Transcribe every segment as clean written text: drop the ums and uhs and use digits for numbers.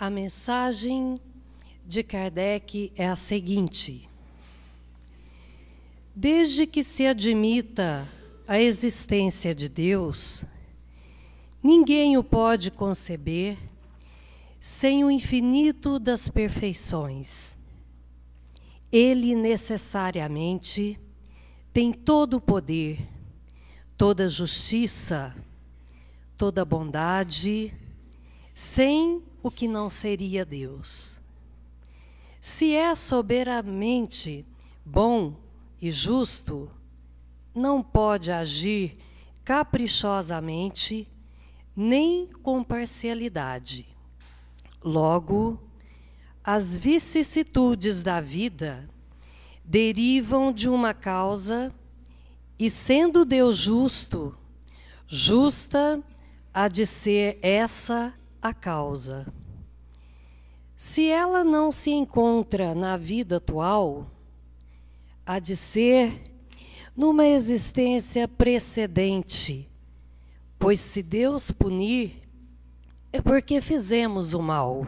A mensagem de Kardec é a seguinte: desde que se admita a existência de Deus, ninguém o pode conceber sem o infinito das perfeições. Ele necessariamente tem todo o poder, toda a justiça, toda a bondade, sem o que não seria Deus. Se é soberanamente bom e justo, não pode agir caprichosamente nem com parcialidade. Logo, as vicissitudes da vida derivam de uma causa e, sendo Deus justo, justa há de ser essa a causa. Se ela não se encontra na vida atual, há de ser numa existência precedente, pois se Deus punir, é porque fizemos o mal,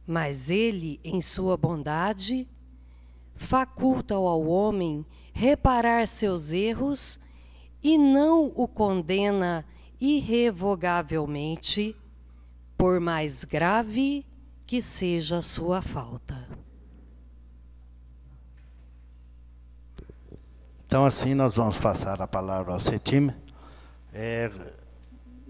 mas Ele, em sua bondade, faculta ao homem reparar seus erros e não o condena irrevogavelmente, por mais grave que seja a sua falta. Então, assim, nós vamos passar a palavra ao CETIM.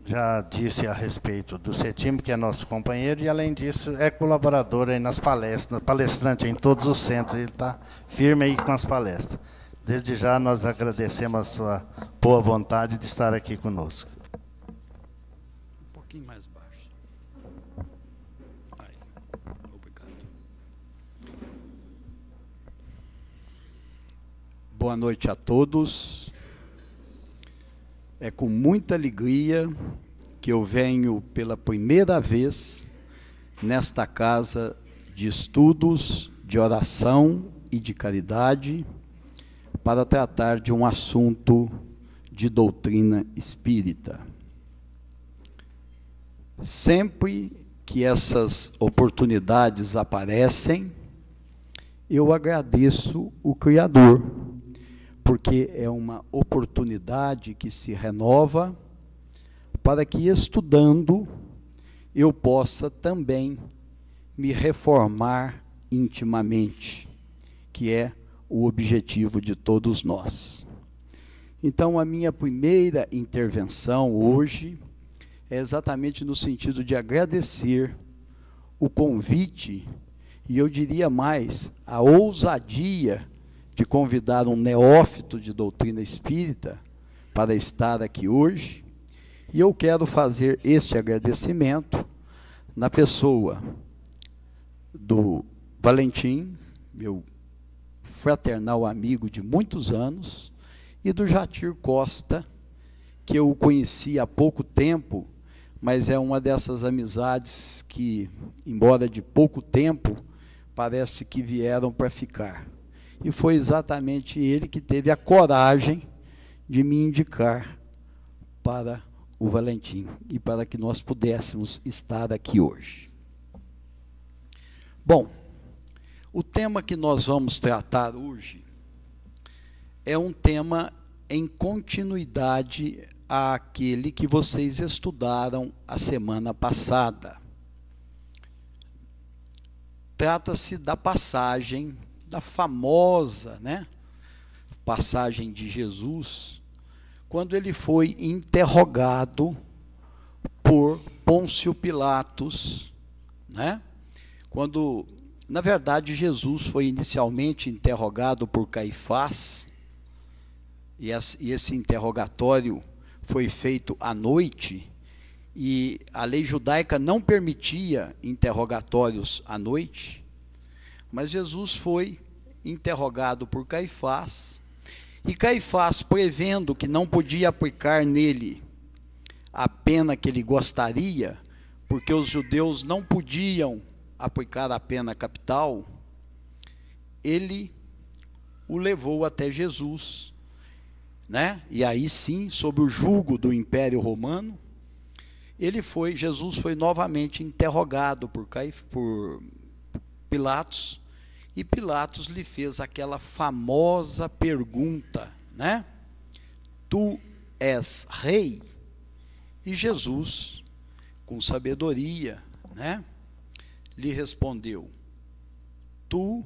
Já disse a respeito do CETIM, que é nosso companheiro, e, além disso, é colaborador aí nas palestras, palestrante em todos os centros. Ele está firme aí com as palestras. Desde já, nós agradecemos a sua boa vontade de estar aqui conosco. Um pouquinho mais baixo. Aí. Obrigado. Boa noite a todos. É com muita alegria que eu venho pela primeira vez nesta casa de estudos, de oração e de caridade para tratar de um assunto de doutrina espírita. Sempre que essas oportunidades aparecem, eu agradeço o Criador, porque é uma oportunidade que se renova para que, estudando, eu possa também me reformar intimamente, que é o objetivo de todos nós. Então, a minha primeira intervenção hoje é exatamente no sentido de agradecer o convite, e eu diria mais, a ousadia de convidar um neófito de doutrina espírita para estar aqui hoje, e eu quero fazer este agradecimento na pessoa do Valentim, meu fraternal amigo de muitos anos, e do Jatir Costa, que eu conheci há pouco tempo, mas é uma dessas amizades que, embora de pouco tempo, parece que vieram para ficar. E foi exatamente ele que teve a coragem de me indicar para o Valentim e para que nós pudéssemos estar aqui hoje. Bom, o tema que nós vamos tratar hoje é um tema em continuidade àquele que vocês estudaram a semana passada. Trata-se da passagem, da famosa, passagem de Jesus, quando ele foi interrogado por Pôncio Pilatos, quando, na verdade, Jesus foi inicialmente interrogado por Caifás, e esse interrogatório foi feito à noite, e a lei judaica não permitia interrogatórios à noite, mas Jesus foi interrogado por Caifás, e Caifás, prevendo que não podia aplicar nele a pena que ele gostaria, porque os judeus não podiam aplicar a pena capital, ele o levou até Jesus, e aí sim, sob o jugo do Império Romano, Jesus foi novamente interrogado por Pilatos, e Pilatos lhe fez aquela famosa pergunta, né? Tu és rei? E Jesus, com sabedoria, né, lhe respondeu: tu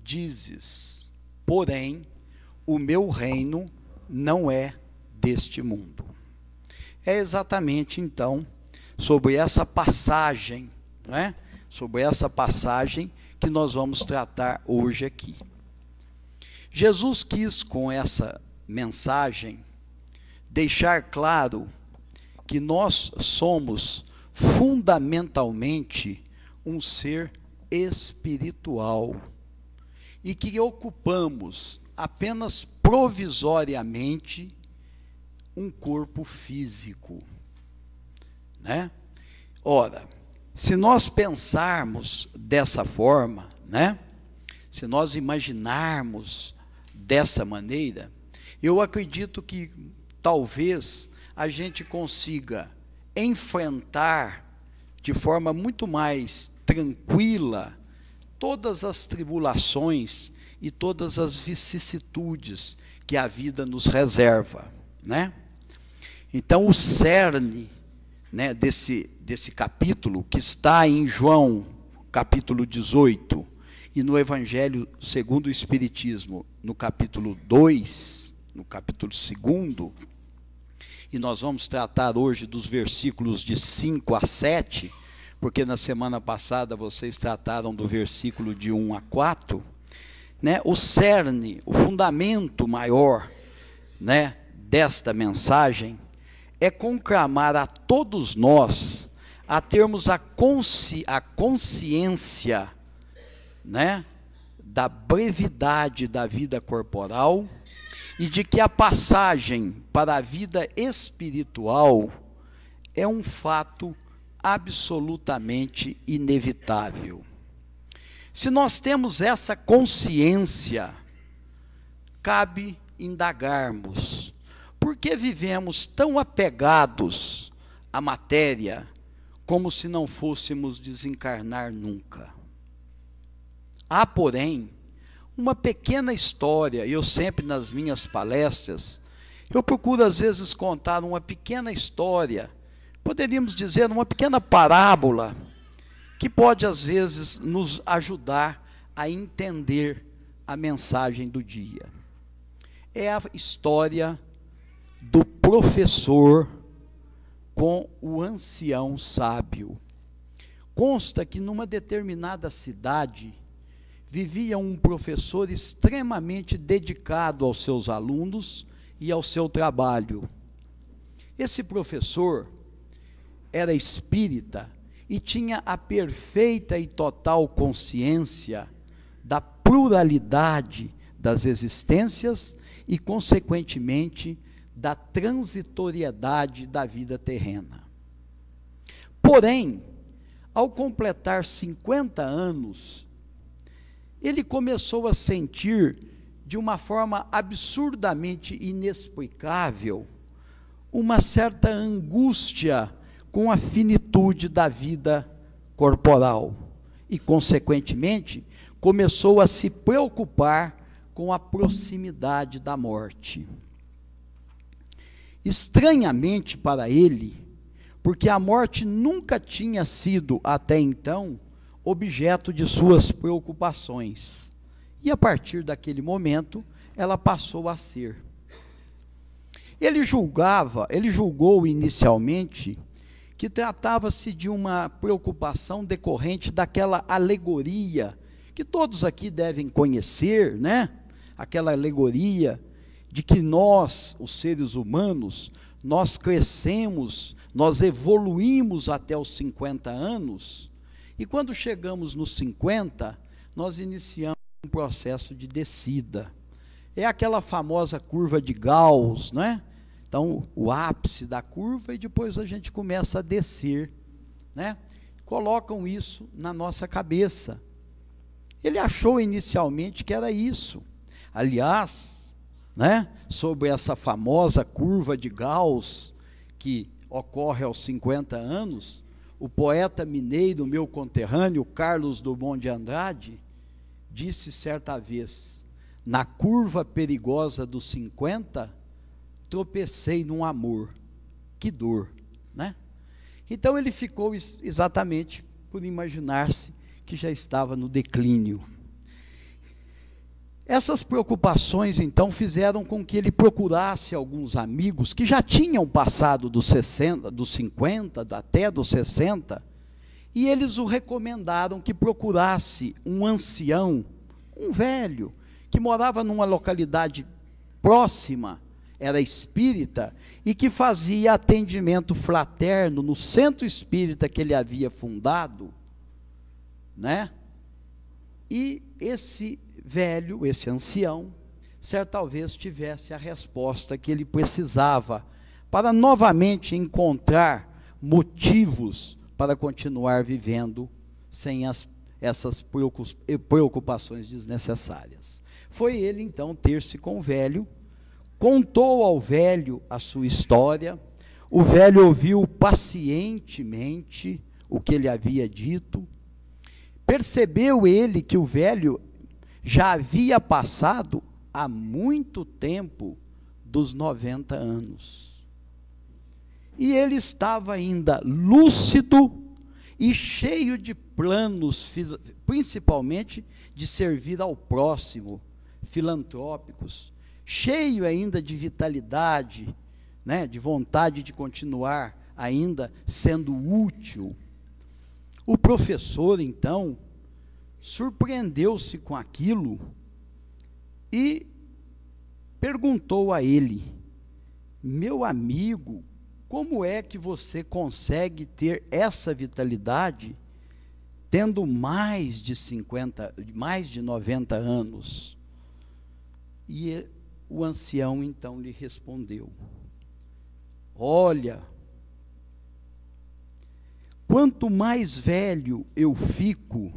dizes, porém, o meu reino não é deste mundo. É exatamente, então, sobre essa passagem, né, sobre essa passagem que nós vamos tratar hoje aqui. Jesus quis, com essa mensagem, deixar claro que nós somos fundamentalmente um ser espiritual e que ocupamos apenas provisoriamente um corpo físico, né? Ora, se nós pensarmos dessa forma, né? Se nós imaginarmos dessa maneira, eu acredito que talvez a gente consiga enfrentar de forma muito mais tranquila todas as tribulações e todas as vicissitudes que a vida nos reserva, né? Então, o cerne, né, desse capítulo, que está em João, capítulo 18, e no Evangelho segundo o Espiritismo, no capítulo 2, no capítulo 2, e nós vamos tratar hoje dos versículos de 5 a 7, porque na semana passada vocês trataram do versículo de 1 a 4, né? O cerne, o fundamento maior, né, desta mensagem é conclamar a todos nós a termos a consciência, né, da brevidade da vida corporal e de que a passagem para a vida espiritual é um fato absolutamente inevitável. Se nós temos essa consciência, cabe indagarmos: por que vivemos tão apegados à matéria, como se não fôssemos desencarnar nunca? Há, porém, uma pequena história. Eu sempre, nas minhas palestras, eu procuro às vezes contar uma pequena história, poderíamos dizer uma pequena parábola, que pode às vezes nos ajudar a entender a mensagem do dia. É a história do professor com o ancião sábio. Consta que numa determinada cidade vivia um professor extremamente dedicado aos seus alunos e ao seu trabalho. Esse professor era espírita e tinha a perfeita e total consciência da pluralidade das existências e, consequentemente, da transitoriedade da vida terrena. Porém, ao completar 50 anos, ele começou a sentir, de uma forma absurdamente inexplicável, uma certa angústia com a finitude da vida corporal e, consequentemente, começou a se preocupar com a proximidade da morte. Estranhamente para ele, porque a morte nunca tinha sido, até então, objeto de suas preocupações. E a partir daquele momento, ela passou a ser. Ele julgou inicialmente que tratava-se de uma preocupação decorrente daquela alegoria que todos aqui devem conhecer, né? Aquela alegoria de que nós, os seres humanos, nós crescemos, nós evoluímos até os 50 anos, e quando chegamos nos 50, nós iniciamos um processo de descida. É aquela famosa curva de Gauss, né? Então, o ápice da curva e depois a gente começa a descer, né? Colocam isso na nossa cabeça. Ele achou inicialmente que era isso. Aliás, né, sobre essa famosa curva de Gauss, que ocorre aos 50 anos, o poeta mineiro, meu conterrâneo, Carlos Drummond de Andrade, disse certa vez: na curva perigosa dos 50, tropecei num amor, que dor, né? Então ele ficou exatamente por imaginar-se que já estava no declínio. Essas preocupações, então, fizeram com que ele procurasse alguns amigos que já tinham passado dos 60, dos 50, até dos 60, e eles o recomendaram que procurasse um ancião, um velho, que morava numa localidade próxima, era espírita, e que fazia atendimento fraterno no centro espírita que ele havia fundado, né? E esse velho, esse ancião, certa vez tivesse a resposta que ele precisava para novamente encontrar motivos para continuar vivendo sem essas preocupações desnecessárias. Foi ele, então, ter-se com o velho, contou ao velho a sua história, o velho ouviu pacientemente o que ele havia dito, percebeu ele que o velho já havia passado há muito tempo dos 90 anos. E ele estava ainda lúcido e cheio de planos, principalmente de servir ao próximo, filantrópicos, cheio ainda de vitalidade, né, de vontade de continuar ainda sendo útil. O professor, então, surpreendeu-se com aquilo e perguntou a ele: meu amigo, como é que você consegue ter essa vitalidade tendo mais de 90 anos? E o ancião então lhe respondeu: olha, quanto mais velho eu fico,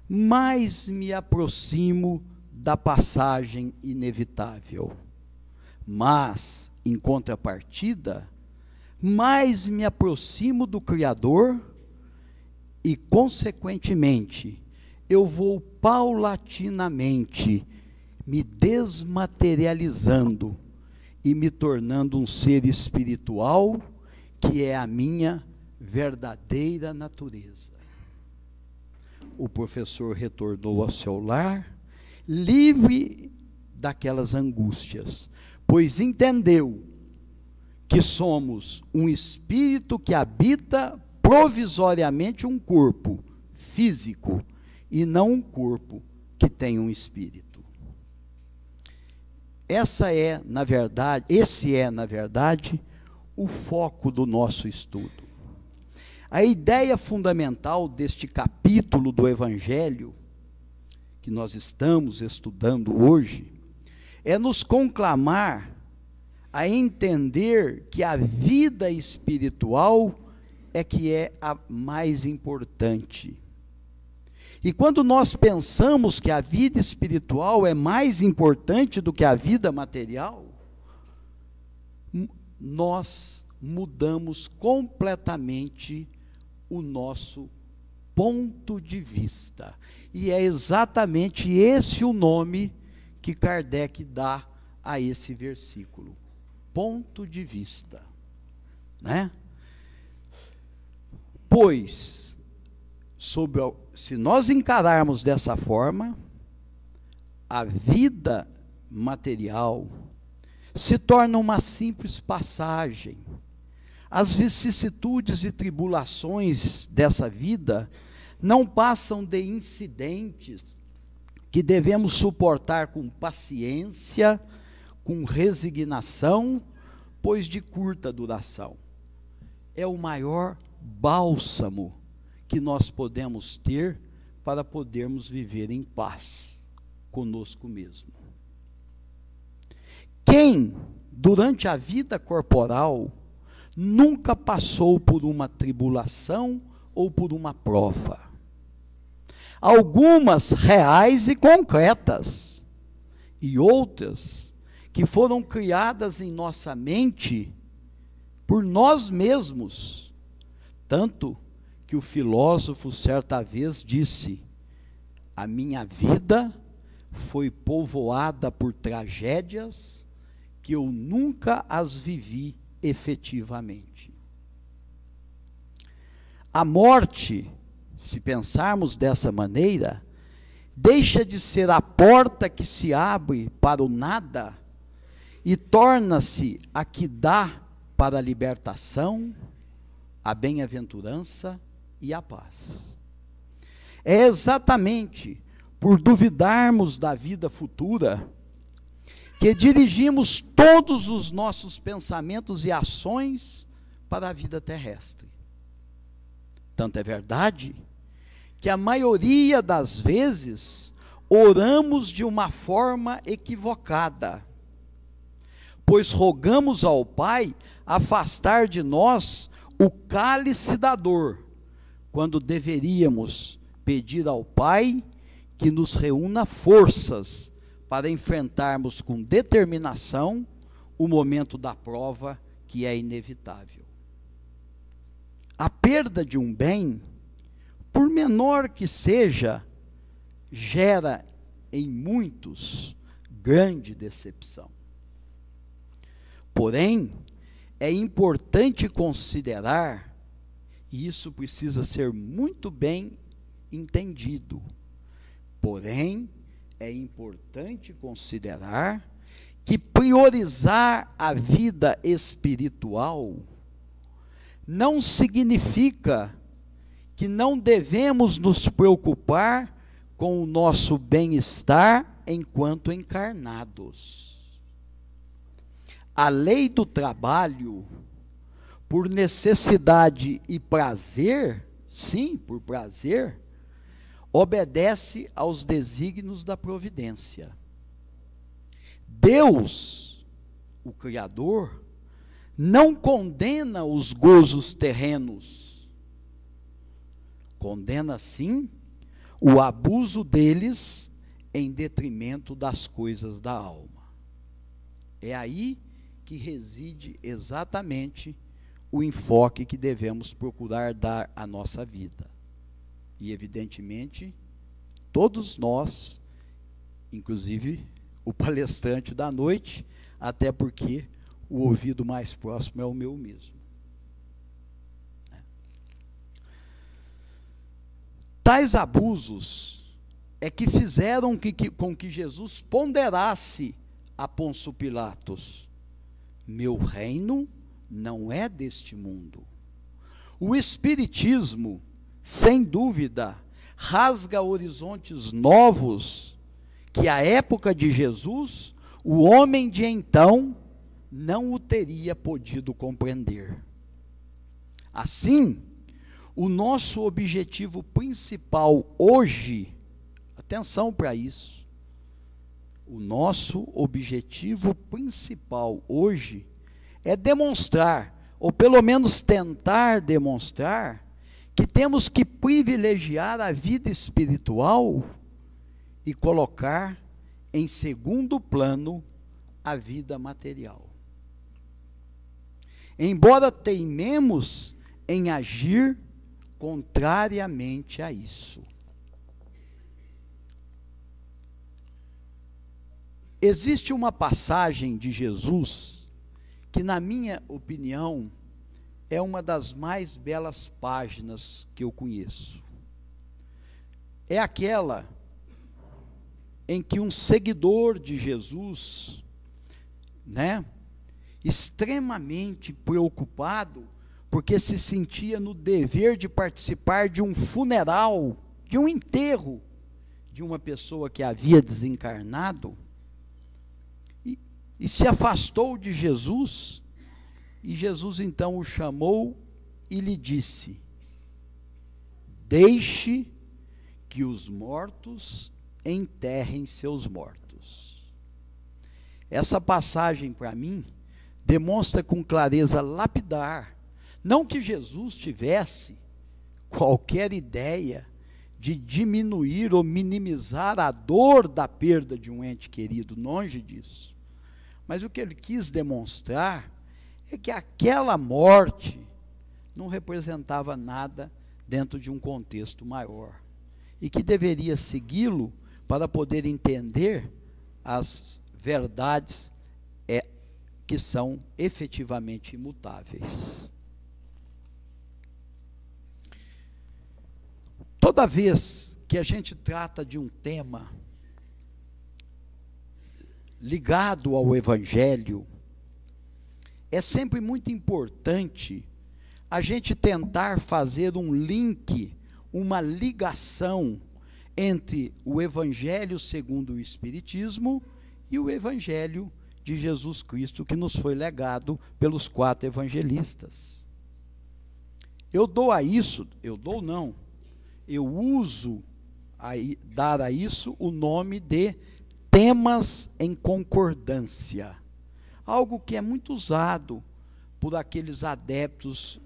mais me aproximo da passagem inevitável. Mas, em contrapartida, mais me aproximo do Criador e, consequentemente, eu vou paulatinamente me desmaterializando e me tornando um ser espiritual, que é a minha verdadeira natureza. O professor retornou ao seu lar, livre daquelas angústias, pois entendeu que somos um espírito que habita provisoriamente um corpo físico e não um corpo que tem um espírito. Esse é, na verdade, o foco do nosso estudo. A ideia fundamental deste capítulo do Evangelho, que nós estamos estudando hoje, é nos conclamar a entender que a vida espiritual é que é a mais importante. E quando nós pensamos que a vida espiritual é mais importante do que a vida material, nós mudamos completamente o nosso ponto de vista. E é exatamente esse o nome que Kardec dá a esse versículo. Ponto de vista, né? Pois, se nós encararmos dessa forma, a vida material se torna uma simples passagem. As vicissitudes e tribulações dessa vida não passam de incidentes que devemos suportar com paciência, com resignação, pois de curta duração. É o maior bálsamo que nós podemos ter para podermos viver em paz conosco mesmo. Quem, durante a vida corporal, nunca passou por uma tribulação ou por uma prova? Algumas reais e concretas, e outras que foram criadas em nossa mente por nós mesmos. Tanto que o filósofo certa vez disse: a minha vida foi povoada por tragédias que eu nunca as vivi efetivamente. A morte, se pensarmos dessa maneira, deixa de ser a porta que se abre para o nada e torna-se a que dá para a libertação, a bem-aventurança e a paz. É exatamente por duvidarmos da vida futura que dirigimos todos os nossos pensamentos e ações para a vida terrestre. Tanto é verdade que a maioria das vezes oramos de uma forma equivocada, pois rogamos ao Pai afastar de nós o cálice da dor, quando deveríamos pedir ao Pai que nos reúna forças para enfrentarmos com determinação o momento da prova que é inevitável. A perda de um bem, por menor que seja, gera em muitos grande decepção. Porém, é importante considerar, e isso precisa ser muito bem entendido, porém, é importante considerar que priorizar a vida espiritual não significa que não devemos nos preocupar com o nosso bem-estar enquanto encarnados. A lei do trabalho, por necessidade e prazer, sim, por prazer, obedece aos desígnios da providência. Deus, o Criador, não condena os gozos terrenos, condena sim o abuso deles em detrimento das coisas da alma. É aí que reside exatamente o enfoque que devemos procurar dar à nossa vida. E, evidentemente, todos nós, inclusive o palestrante da noite, até porque o ouvido mais próximo é o meu mesmo. Tais abusos é que fizeram com que Jesus ponderasse a Pôncio Pilatos: meu reino não é deste mundo. O Espiritismo, sem dúvida, rasga horizontes novos que à época de Jesus, o homem de então não o teria podido compreender. Assim, o nosso objetivo principal hoje, atenção para isso, o nosso objetivo principal hoje é demonstrar, ou pelo menos tentar demonstrar, que temos que privilegiar a vida espiritual e colocar em segundo plano a vida material. Embora teimemos em agir contrariamente a isso. Existe uma passagem de Jesus que, na minha opinião, é uma das mais belas páginas que eu conheço. É aquela em que um seguidor de Jesus, extremamente preocupado, porque se sentia no dever de participar de um funeral, de um enterro de uma pessoa que havia desencarnado, e se afastou de Jesus, e Jesus então o chamou e lhe disse: deixe que os mortos enterrem seus mortos. Essa passagem, para mim, demonstra com clareza lapidar, não que Jesus tivesse qualquer ideia de diminuir ou minimizar a dor da perda de um ente querido, longe disso. Mas o que ele quis demonstrar é que aquela morte não representava nada dentro de um contexto maior, e que deveria segui-lo para poder entender as verdades que são efetivamente imutáveis. Toda vez que a gente trata de um tema ligado ao Evangelho, é sempre muito importante a gente tentar fazer um link, uma ligação entre o Evangelho segundo o Espiritismo e o Evangelho de Jesus Cristo, que nos foi legado pelos 4 evangelistas. Eu uso dar a isso o nome de temas em concordância, algo que é muito usado por aqueles adeptos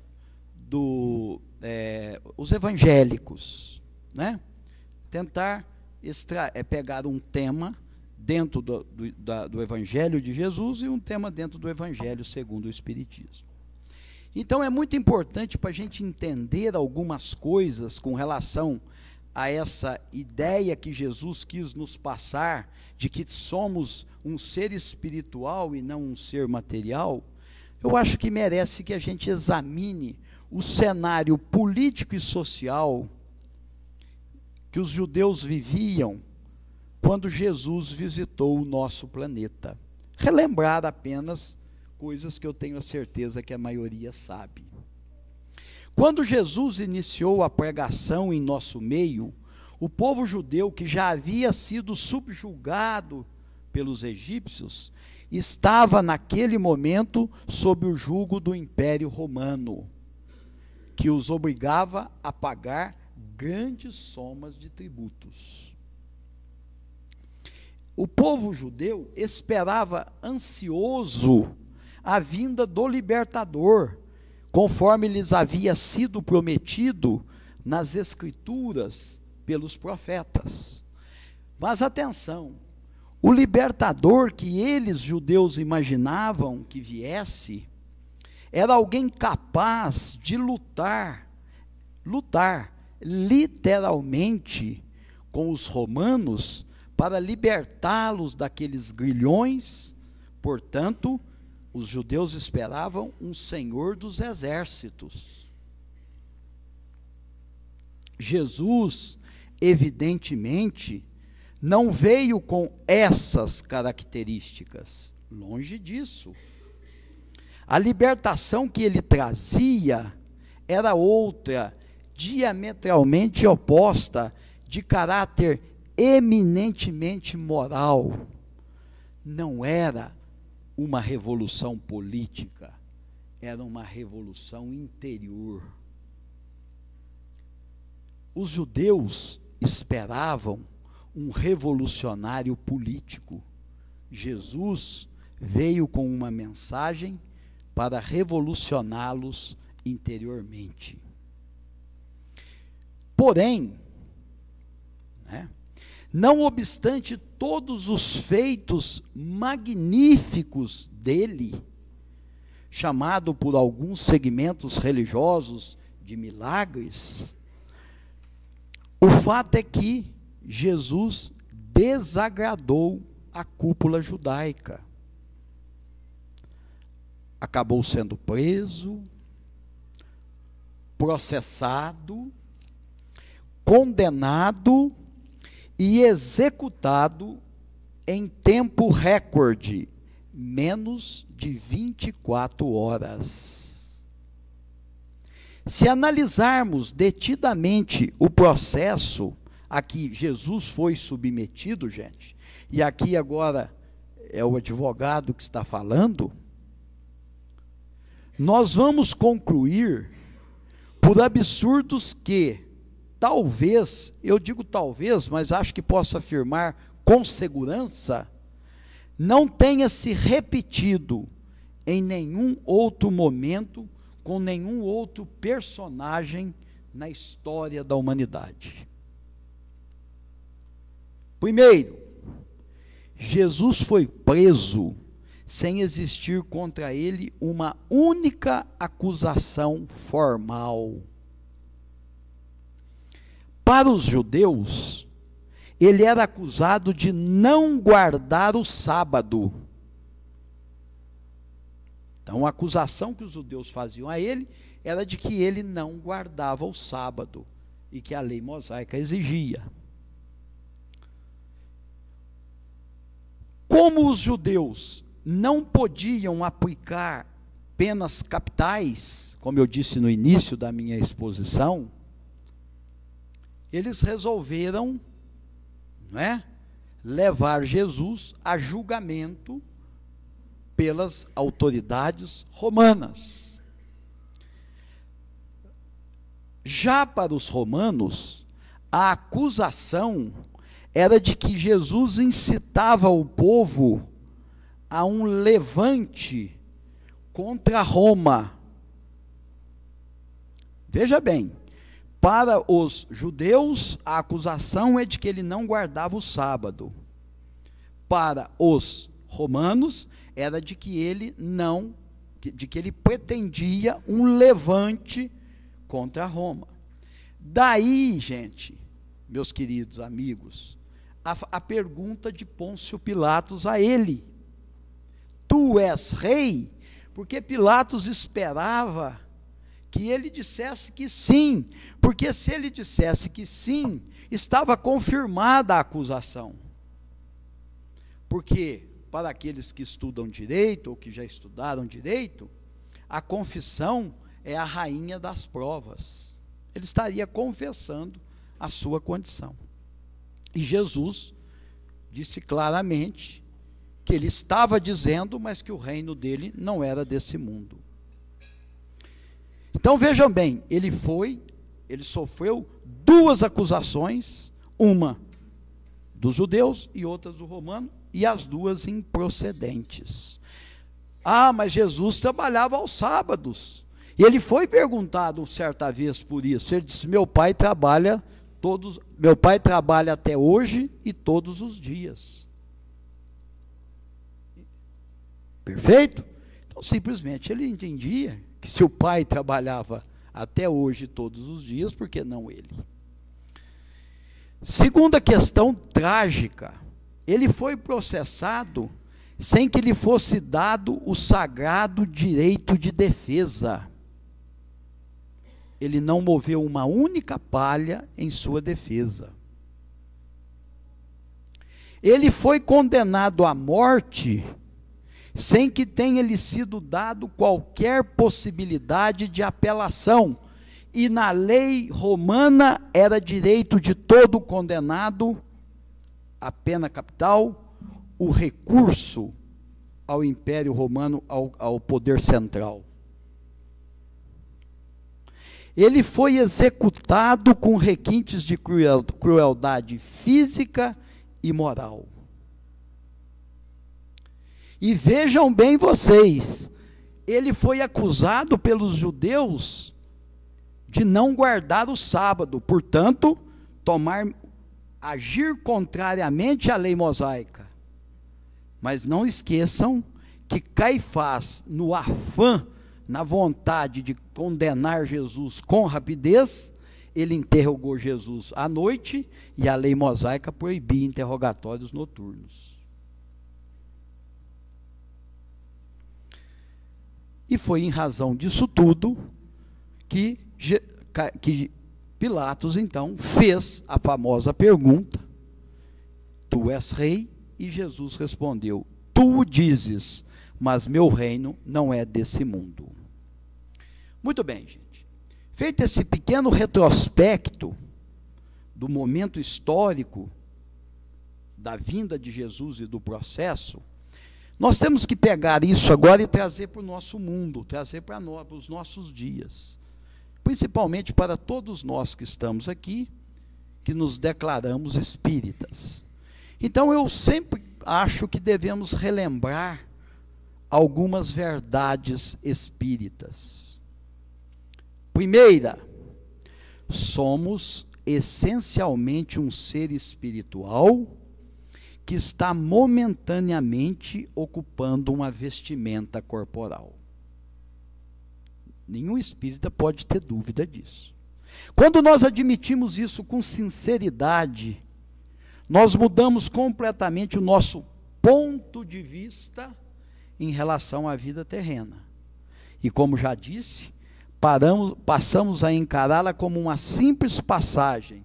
os evangélicos, né? Tentar pegar um tema dentro do Evangelho de Jesus e um tema dentro do Evangelho segundo o Espiritismo. Então é muito importante para a gente entender algumas coisas com relação a essa ideia que Jesus quis nos passar, de que somos um ser espiritual e não um ser material. Eu acho que merece que a gente examine o cenário político e social que os judeus viviam quando Jesus visitou o nosso planeta. Relembrar apenas coisas que eu tenho a certeza que a maioria sabe. Quando Jesus iniciou a pregação em nosso meio, o povo judeu, que já havia sido subjugado pelos egípcios, estava naquele momento sob o jugo do Império Romano, que os obrigava a pagar grandes somas de tributos. O povo judeu esperava ansioso a vinda do libertador, conforme lhes havia sido prometido nas Escrituras pelos profetas. Mas atenção, o libertador que eles, judeus, imaginavam que viesse, era alguém capaz de lutar literalmente com os romanos para libertá-los daqueles grilhões. Portanto, os judeus esperavam um senhor dos exércitos. Jesus, evidentemente, não veio com essas características, longe disso. A libertação que ele trazia era outra, diametralmente oposta, de caráter eminentemente moral. Não era uma revolução política, era uma revolução interior. Os judeus esperavam um revolucionário político. Jesus veio com uma mensagem para revolucioná-los interiormente. Porém, não obstante todos os feitos magníficos dele, chamado por alguns segmentos religiosos de milagres, o fato é que Jesus desagradou a cúpula judaica. Acabou sendo preso, processado, condenado e executado em tempo recorde, menos de 24 horas. Se analisarmos detidamente o processo a que Jesus foi submetido, gente, e aqui agora é o advogado que está falando, nós vamos concluir, por absurdos que, talvez, eu digo talvez, mas acho que posso afirmar com segurança, não tenha se repetido em nenhum outro momento, com nenhum outro personagem na história da humanidade. Primeiro, Jesus foi preso sem existir contra ele uma única acusação formal. Para os judeus, ele era acusado de não guardar o sábado. Então, a acusação que os judeus faziam a ele era de que ele não guardava o sábado e que a lei mosaica exigia. Como os judeus não podiam aplicar penas capitais, como eu disse no início da minha exposição, eles resolveram, não é, levar Jesus a julgamento pelas autoridades romanas. Já para os romanos, a acusação era de que Jesus incitava o povo a um levante contra Roma. Veja bem, para os judeus, a acusação é de que ele não guardava o sábado. Para os romanos, era de que ele pretendia um levante contra Roma. Daí, gente, meus queridos amigos, a pergunta de Pôncio Pilatos a ele: tu és rei? Porque Pilatos esperava que ele dissesse que sim, porque se ele dissesse que sim, estava confirmada a acusação. Porque, para aqueles que estudam direito, ou que já estudaram direito, a confissão é a rainha das provas. Ele estaria confessando a sua condição. E Jesus disse claramente que ele estava dizendo, mas que o reino dele não era desse mundo. Então vejam bem, ele sofreu duas acusações, uma dos judeus e outra do romano, e as duas improcedentes. Ah, mas Jesus trabalhava aos sábados. E ele foi perguntado certa vez por isso. Ele disse: meu pai trabalha até hoje e todos os dias. Perfeito? Então, simplesmente, ele entendia que se o pai trabalhava até hoje todos os dias, por que não ele? Segunda questão trágica, ele foi processado sem que lhe fosse dado o sagrado direito de defesa. Ele não moveu uma única palha em sua defesa. Ele foi condenado à morte sem que tenha lhe sido dado qualquer possibilidade de apelação. E na lei romana era direito de todo condenado à pena capital o recurso ao Império Romano, ao poder central. Ele foi executado com requintes de crueldade física e moral. E vejam bem vocês, ele foi acusado pelos judeus de não guardar o sábado, portanto, agir contrariamente à lei mosaica. Mas não esqueçam que Caifás, no afã, na vontade de condenar Jesus com rapidez, ele interrogou Jesus à noite, e a lei mosaica proibia interrogatórios noturnos. E foi em razão disso tudo que Pilatos, então, fez a famosa pergunta: tu és rei? E Jesus respondeu: tu o dizes, mas meu reino não é desse mundo. Muito bem, gente. Feito esse pequeno retrospecto do momento histórico da vinda de Jesus e do processo, nós temos que pegar isso agora e trazer para o nosso mundo, trazer para os nossos dias. Principalmente para todos nós que estamos aqui, que nos declaramos espíritas. Então, eu sempre acho que devemos relembrar algumas verdades espíritas. Primeira, somos essencialmente um ser espiritual que está momentaneamente ocupando uma vestimenta corporal. Nenhum espírita pode ter dúvida disso. Quando nós admitimos isso com sinceridade, nós mudamos completamente o nosso ponto de vista em relação à vida terrena. E como já disse, passamos a encará-la como uma simples passagem,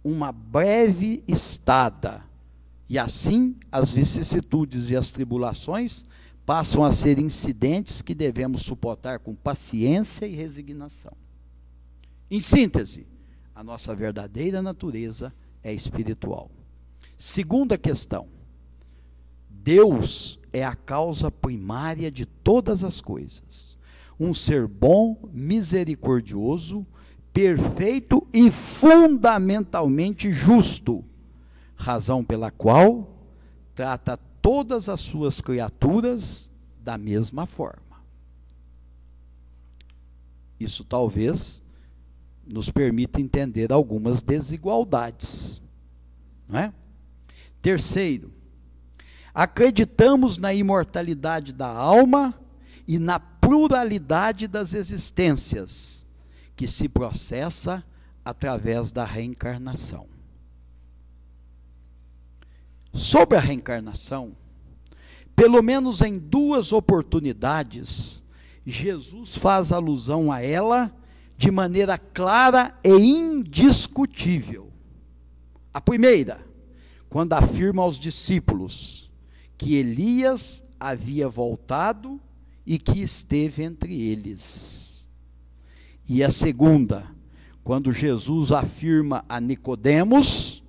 uma breve estada. E assim, as vicissitudes e as tribulações passam a ser incidentes que devemos suportar com paciência e resignação. Em síntese, a nossa verdadeira natureza é espiritual. Segunda questão: Deus é a causa primária de todas as coisas. Um ser bom, misericordioso, perfeito e fundamentalmente justo, razão pela qual trata todas as suas criaturas da mesma forma. Isso talvez nos permita entender algumas desigualdades, não é? Terceiro, acreditamos na imortalidade da alma e na pluralidade das existências, que se processa através da reencarnação. Sobre a reencarnação, pelo menos em duas oportunidades, Jesus faz alusão a ela de maneira clara e indiscutível. A primeira, quando afirma aos discípulos que Elias havia voltado e que esteve entre eles. E a segunda, quando Jesus afirma a Nicodemos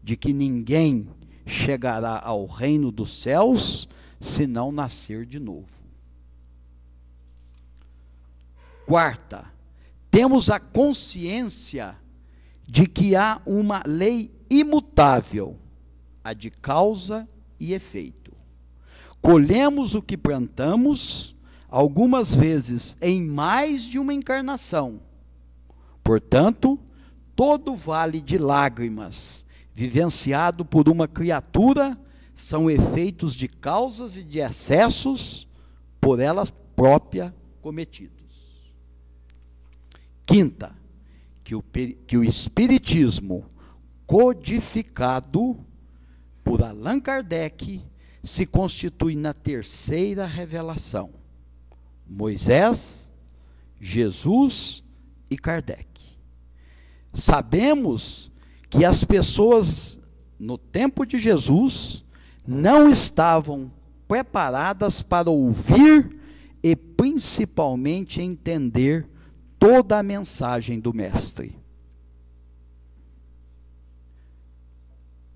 de que ninguém chegará ao reino dos céus se não nascer de novo. Quarta, temos a consciência de que há uma lei imutável, a de causa e efeito. Colhemos o que plantamos, algumas vezes em mais de uma encarnação. Portanto, todo vale de lágrimas vivenciado por uma criatura são efeitos de causas e de excessos por ela própria cometidos. Quinta, que o Espiritismo codificado por Allan Kardec se constitui na terceira revelação: Moisés, Jesus e Kardec. Sabemos que as pessoas no tempo de Jesus não estavam preparadas para ouvir e principalmente entender toda a mensagem do Mestre.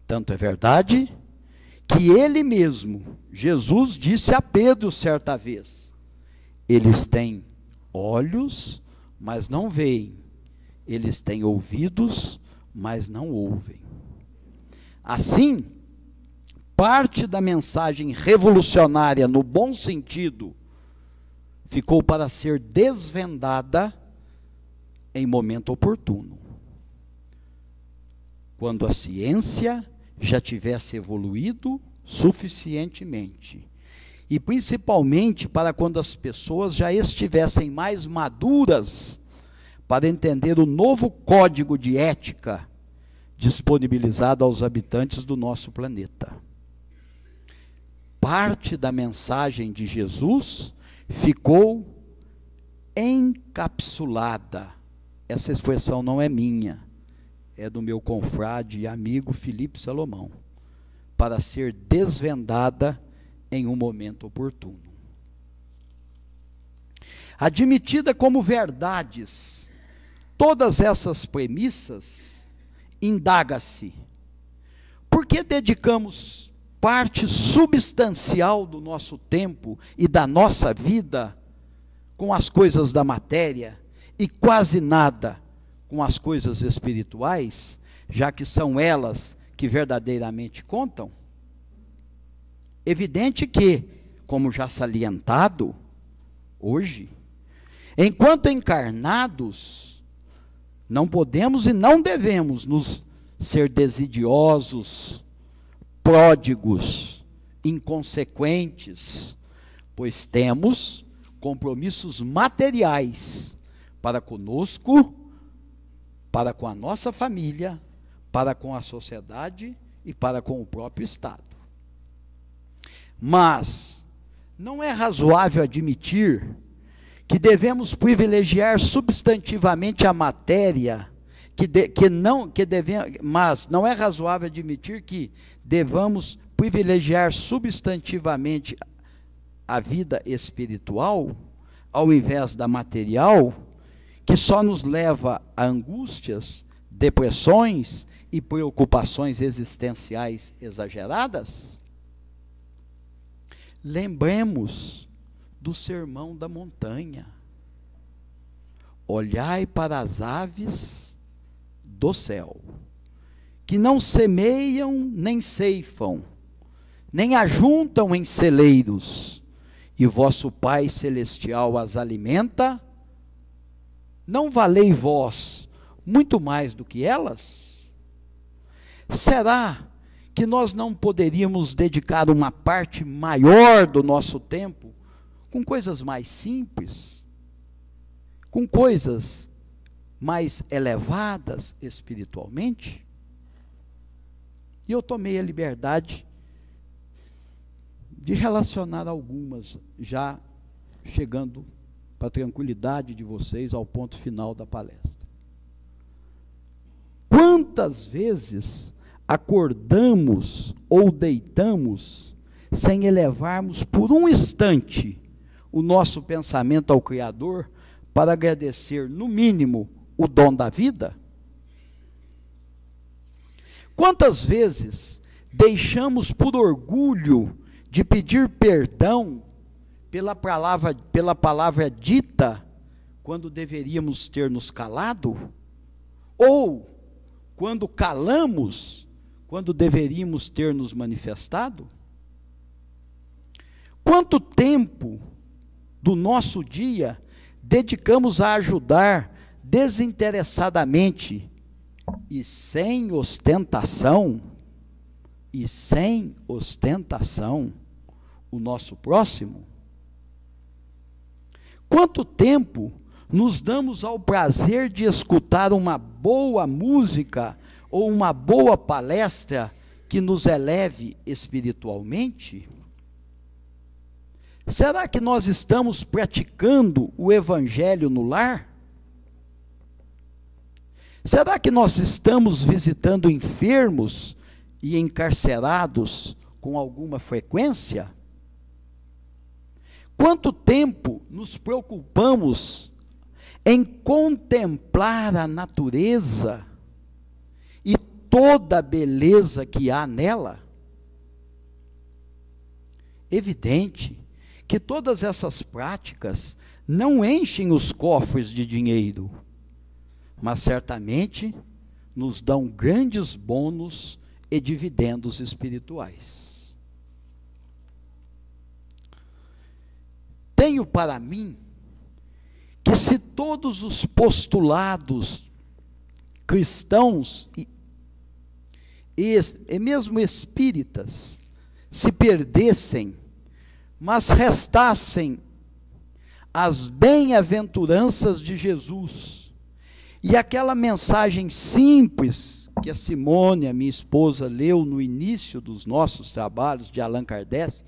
Tanto é verdade que ele mesmo, Jesus, disse a Pedro certa vez: eles têm olhos, mas não veem, eles têm ouvidos, mas não ouvem. Assim, parte da mensagem revolucionária, no bom sentido, ficou para ser desvendada em momento oportuno, quando a ciência já tivesse evoluído suficientemente, e principalmente para quando as pessoas já estivessem mais maduras para entender o novo código de ética disponibilizado aos habitantes do nosso planeta. Parte da mensagem de Jesus ficou encapsulada. Essa expressão não é minha, é do meu confrade e amigo Felipe Salomão, para ser desvendada em um momento oportuno. Admitida como verdades todas essas premissas, indaga-se: por que dedicamos parte substancial do nosso tempo e da nossa vida com as coisas da matéria e quase nada com as coisas espirituais, já que são elas que verdadeiramente contam? Evidente que, como já salientado, hoje, enquanto encarnados, não podemos e não devemos nos ser desidiosos, pródigos, inconsequentes, pois temos compromissos materiais para conosco, para com a nossa família, para com a sociedade e para com o próprio Estado. Mas não é razoável admitir que devemos privilegiar substantivamente a matéria, mas não é razoável admitir que devamos privilegiar substantivamente a vida espiritual, ao invés da material, que só nos leva a angústias, depressões e preocupações existenciais exageradas? Lembremos do Sermão da Montanha. Olhai para as aves do céu, que não semeiam nem ceifam, nem ajuntam em celeiros, e vosso Pai Celestial as alimenta. Não valei vós muito mais do que elas? Será que nós não poderíamos dedicar uma parte maior do nosso tempo com coisas mais simples, com coisas mais elevadas espiritualmente? E eu tomei a liberdade de relacionar algumas, já chegando para a tranquilidade de vocês ao ponto final da palestra. Quantas vezes acordamos ou deitamos sem elevarmos por um instante o nosso pensamento ao Criador para agradecer, no mínimo, o dom da vida? Quantas vezes deixamos por orgulho de pedir perdão pela palavra dita, quando deveríamos ter nos calado? Ou quando calamos, quando deveríamos ter nos manifestado? Quanto tempo do nosso dia dedicamos a ajudar desinteressadamente e sem ostentação, o nosso próximo? Quanto tempo nos damos ao prazer de escutar uma boa música ou uma boa palestra que nos eleve espiritualmente? Será que nós estamos praticando o Evangelho no lar? Será que nós estamos visitando enfermos e encarcerados com alguma frequência? Quanto tempo nos preocupamos em contemplar a natureza e toda a beleza que há nela? Evidente que todas essas práticas não enchem os cofres de dinheiro, mas certamente nos dão grandes bônus e dividendos espirituais. Tenho para mim que se todos os postulados cristãos e mesmo espíritas se perdessem, mas restassem as bem-aventuranças de Jesus e aquela mensagem simples que a Simone, a minha esposa, leu no início dos nossos trabalhos de Allan Kardec,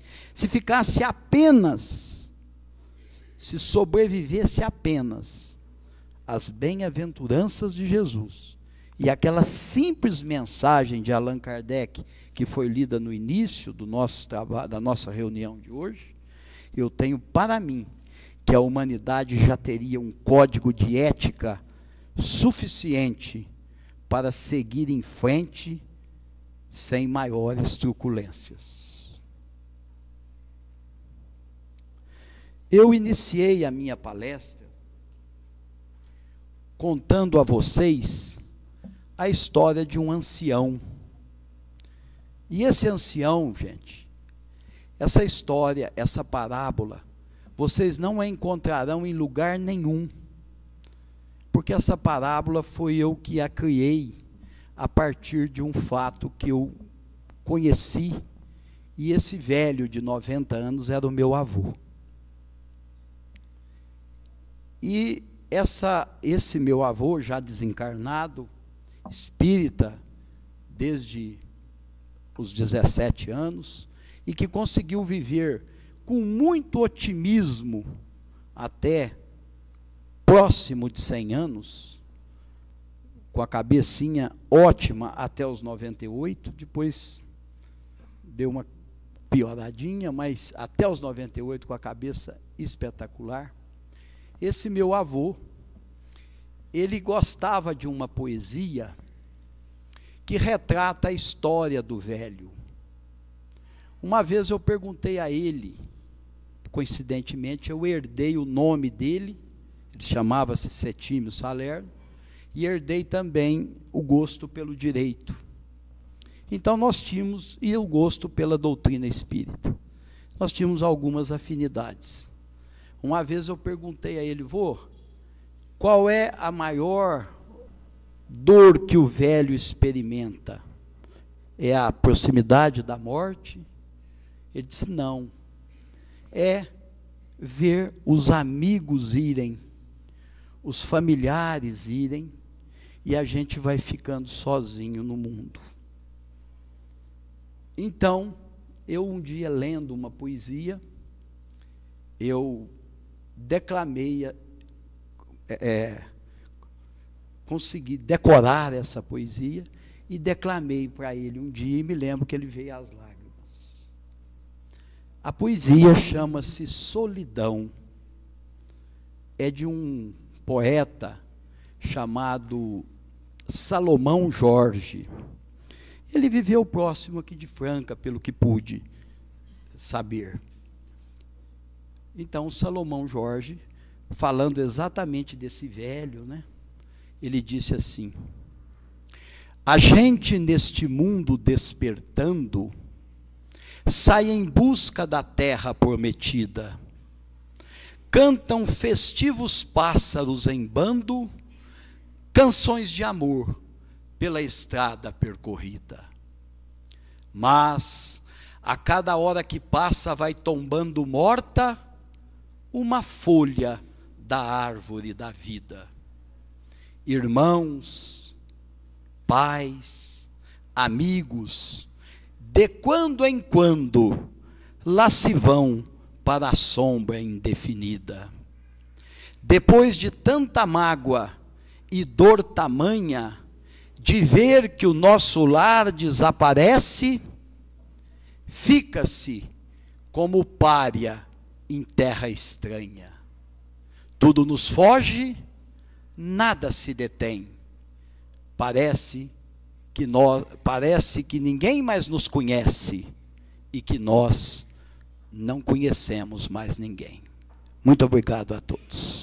se sobrevivesse apenas às bem-aventuranças de Jesus e aquela simples mensagem de Allan Kardec que foi lida no início do nosso trabalho, da nossa reunião de hoje, eu tenho para mim que a humanidade já teria um código de ética suficiente para seguir em frente sem maiores truculências. Eu iniciei a minha palestra contando a vocês a história de um ancião. E esse ancião, gente, essa história, essa parábola, vocês não a encontrarão em lugar nenhum, porque essa parábola foi eu que a criei a partir de um fato que eu conheci, e esse velho de 90 anos era o meu avô. E esse meu avô, já desencarnado, espírita, desde os 17 anos, e que conseguiu viver com muito otimismo até próximo de 100 anos, com a cabecinha ótima até os 98, depois deu uma pioradinha, mas até os 98 com a cabeça espetacular. Esse meu avô, ele gostava de uma poesia que retrata a história do velho. Uma vez eu perguntei a ele, coincidentemente eu herdei o nome dele, ele chamava-se Setímio Salerno, e herdei também o gosto pelo direito. Então nós tínhamos, e o gosto pela doutrina espírita. Nós tínhamos algumas afinidades. Uma vez eu perguntei a ele, vô, qual é a maior dor que o velho experimenta? É a proximidade da morte? Ele disse, não. É ver os amigos irem, os familiares irem, e a gente vai ficando sozinho no mundo. Então, eu um dia lendo uma poesia, eu declamei, consegui decorar essa poesia, e declamei para ele um dia, e me lembro que ele veio às lágrimas. A poesia chama-se Solidão. É de um poeta chamado Salomão Jorge. Ele viveu próximo aqui de Franca, pelo que pude saber. Então, Salomão Jorge, falando exatamente desse velho, né? Ele disse assim: a gente neste mundo despertando, sai em busca da terra prometida. Cantam festivos pássaros em bando, canções de amor pela estrada percorrida. Mas, a cada hora que passa vai tombando morta uma folha da árvore da vida. Irmãos, pais, amigos, de quando em quando, lá se vão para a sombra indefinida. Depois de tanta mágoa e dor tamanha, de ver que o nosso lar desaparece, fica-se como pária em terra estranha. Tudo nos foge, nada se detém. Parece que ninguém mais nos conhece e que nós não conhecemos mais ninguém. Muito obrigado a todos.